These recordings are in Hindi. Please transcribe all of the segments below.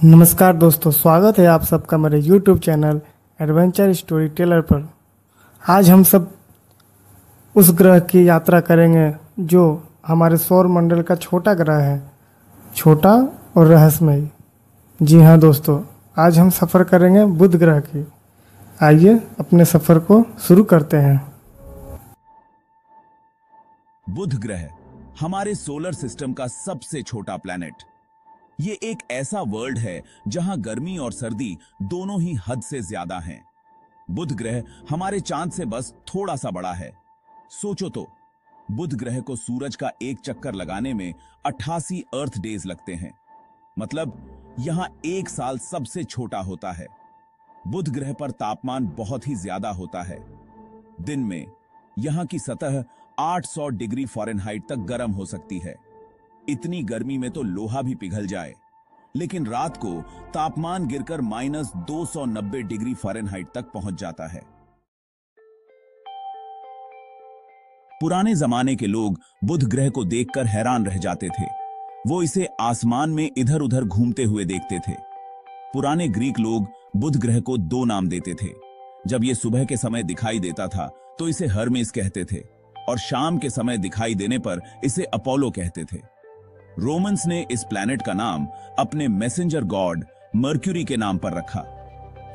नमस्कार दोस्तों, स्वागत है आप सबका मेरे YouTube channel adventure story teller पर। आज हम सब उस ग्रह की यात्रा करेंगे जो हमारे सौर मंडल का छोटा ग्रह है, छोटा और रहस्यमयी। जी हाँ दोस्तों, आज हम सफ़र करेंगे बुध ग्रह की। आइए अपने सफ़र को शुरू करते हैं। बुध ग्रह हमारे सोलर सिस्टम का सबसे छोटा प्लैनेट। ये एक ऐसा वर्ल्ड है जहां गर्मी और सर्दी दोनों ही हद से ज्यादा हैं। बुध ग्रह हमारे चांद से बस थोड़ा सा बड़ा है। सोचो तो, बुध ग्रह को सूरज का एक चक्कर लगाने में 88 अर्थ डेज लगते हैं। मतलब यहां एक साल सबसे छोटा होता है। बुध ग्रह पर तापमान बहुत ही ज्यादा होता है। दिन में यहां की सतह 800 डिग्री फ़ारेनहाइट तक गर्म हो सकती है। इतनी गर्मी में तो लोहा भी पिघल जाए। लेकिन रात को तापमान गिरकर -290 डिग्री फ़ारेनहाइट तक पहुंच जाता है। पुराने जमाने के लोग बुध ग्रह को देखकर हैरान रह जाते थे। वो इसे आसमान में इधर उधर घूमते हुए देखते थे। पुराने ग्रीक लोग बुध ग्रह को दो नाम देते थे। जब ये सुबह के समय दिखाई देता था तो इसे हर्मेस कहते थे, और शाम के समय दिखाई देने पर इसे अपोलो कहते थे। रोमन्स ने इस प्लैनेट का नाम अपने मैसेंजर गॉड मर्क्यूरी के नाम पर रखा।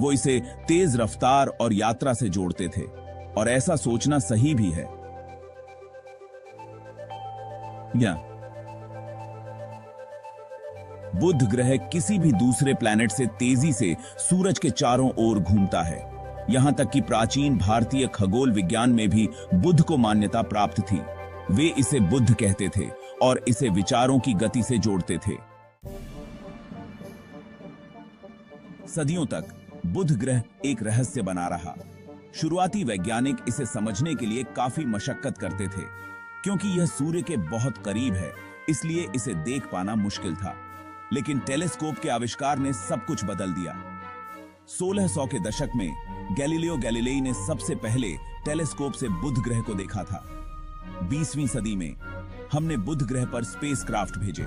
वो इसे तेज रफ्तार और यात्रा से जोड़ते थे, और ऐसा सोचना सही भी है। बुध ग्रह किसी भी दूसरे प्लैनेट से तेजी से सूरज के चारों ओर घूमता है। यहां तक कि प्राचीन भारतीय खगोल विज्ञान में भी बुध को मान्यता प्राप्त थी। वे इसे बुध कहते थे और इसे विचारों की गति से जोड़ते थे। सदियों तक बुध ग्रह एक रहस्य बना रहा। शुरुआती वैज्ञानिक इसे समझने के लिए काफी मशक्कत करते थे, क्योंकि यह सूर्य के बहुत करीब है, इसलिए इसे देख पाना मुश्किल था। लेकिन टेलीस्कोप के आविष्कार ने सब कुछ बदल दिया। 1600 के दशक में गैलीलियो गैलीलेई ने सबसे पहले टेलीस्कोप से बुध ग्रह को देखा था। 20वीं सदी में हमने बुध ग्रह पर स्पेसक्राफ्ट भेजे।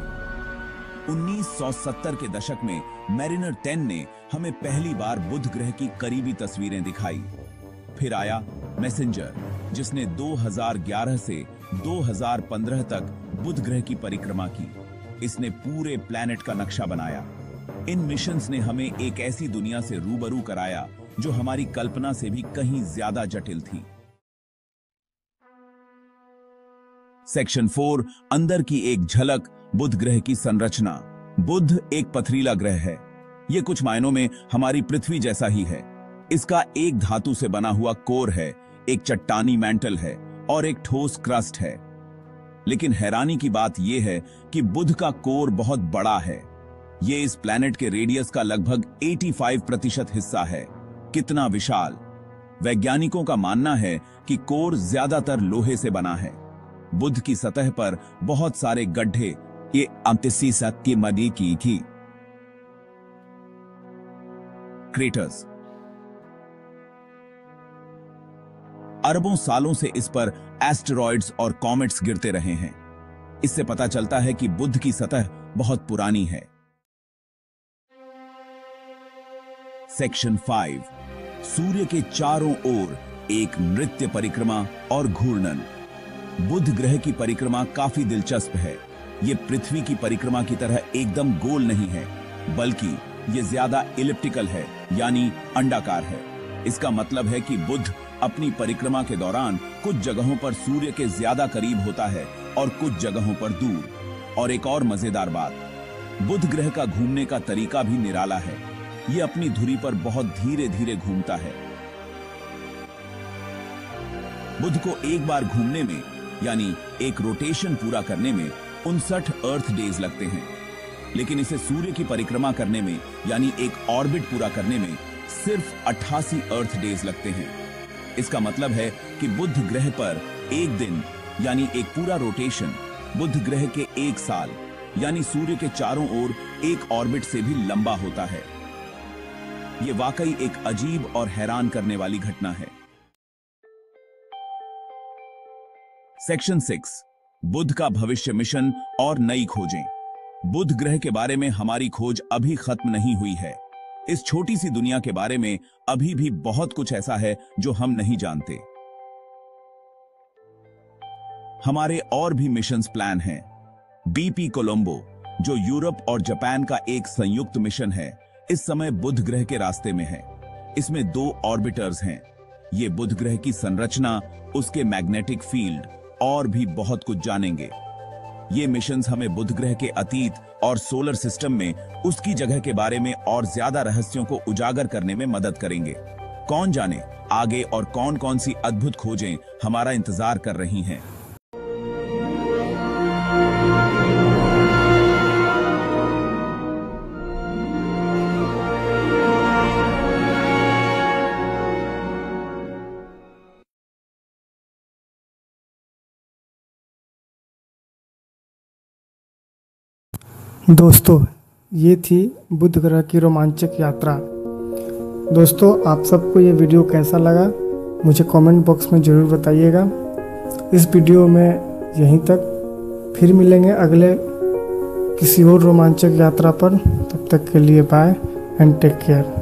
1970 के दशक में मैरिनर 10 ने हमें पहली बार बुध ग्रह की करीबी तस्वीरें दिखाई। फिर आया मैसेंजर, जिसने 2011 से 2015 तक बुध ग्रह की परिक्रमा की। इसने पूरे प्लैनेट का नक्शा बनाया। इन मिशंस ने हमें एक ऐसी दुनिया से रूबरू कराया जो हमारी कल्पना से भी कहीं ज्यादा जटिल थी। सेक्शन 4, अंदर की एक झलक बुध ग्रह की संरचना। बुध एक पथरीला ग्रह है। यह कुछ मायनों में हमारी पृथ्वी जैसा ही है। इसका एक धातु से बना हुआ कोर है, एक चट्टानी मैंटल है और एक ठोस क्रस्ट है। लेकिन हैरानी की बात यह है कि बुध का कोर बहुत बड़ा है। यह इस प्लैनेट के रेडियस का लगभग 85% हिस्सा है। कितना विशाल! वैज्ञानिकों का मानना है कि कोर ज्यादातर लोहे से बना है। बुध की सतह पर बहुत सारे गड्ढे, ये अंतसी की मदी की थी। क्रेटर्स। अरबों सालों से इस पर एस्टेरॉइड्स और कॉमेट्स गिरते रहे हैं। इससे पता चलता है कि बुध की सतह बहुत पुरानी है। सेक्शन 5, सूर्य के चारों ओर एक नृत्य परिक्रमा और घूर्णन। बुध ग्रह की परिक्रमा काफी दिलचस्प है। यह पृथ्वी की परिक्रमा की तरह एकदम गोल नहीं है, बल्कि यह ज्यादा इलिप्टिकल है, यानी अंडाकार है। इसका मतलब है कि बुध अपनी परिक्रमा के दौरान कुछ जगहों पर सूर्य के ज्यादा करीब होता है और कुछ जगहों पर दूर। और एक और मजेदार बात, बुध ग्रह का घूमने का तरीका भी निराला है। यह अपनी धुरी पर बहुत धीरे धीरे घूमता है। बुध को एक बार घूमने में, यानी एक रोटेशन पूरा करने में 59 अर्थ डेज लगते हैं। लेकिन इसे सूर्य की परिक्रमा करने में, यानी एक ऑर्बिट पूरा करने में सिर्फ 88 अर्थ डेज लगते हैं। इसका मतलब है कि बुध ग्रह पर एक दिन, यानी एक पूरा रोटेशन, बुध ग्रह के एक साल, यानी सूर्य के चारों ओर एक ऑर्बिट से भी लंबा होता है। यह वाकई एक अजीब और हैरान करने वाली घटना है। सेक्शन 6, बुध का भविष्य मिशन और नई खोजें। बुध ग्रह के बारे में हमारी खोज अभी खत्म नहीं हुई है। इस छोटी सी दुनिया के बारे में अभी भी बहुत कुछ ऐसा है जो हम नहीं जानते। हमारे और भी मिशंस प्लान हैं। बीपी कोलंबो, जो यूरोप और जापान का एक संयुक्त मिशन है, इस समय बुध ग्रह के रास्ते में है। इसमें 2 ऑर्बिटर्स हैं। ये बुध ग्रह की संरचना, उसके मैग्नेटिक फील्ड और भी बहुत कुछ जानेंगे। ये मिशंस हमें बुध ग्रह के अतीत और सोलर सिस्टम में उसकी जगह के बारे में और ज्यादा रहस्यों को उजागर करने में मदद करेंगे। कौन जाने आगे और कौन कौन सी अद्भुत खोजें हमारा इंतजार कर रही हैं। दोस्तों, ये थी बुध ग्रह की रोमांचक यात्रा। दोस्तों, आप सबको ये वीडियो कैसा लगा मुझे कमेंट बॉक्स में ज़रूर बताइएगा। इस वीडियो में यहीं तक, फिर मिलेंगे अगले किसी और रोमांचक यात्रा पर। तब तक के लिए बाय एंड टेक केयर।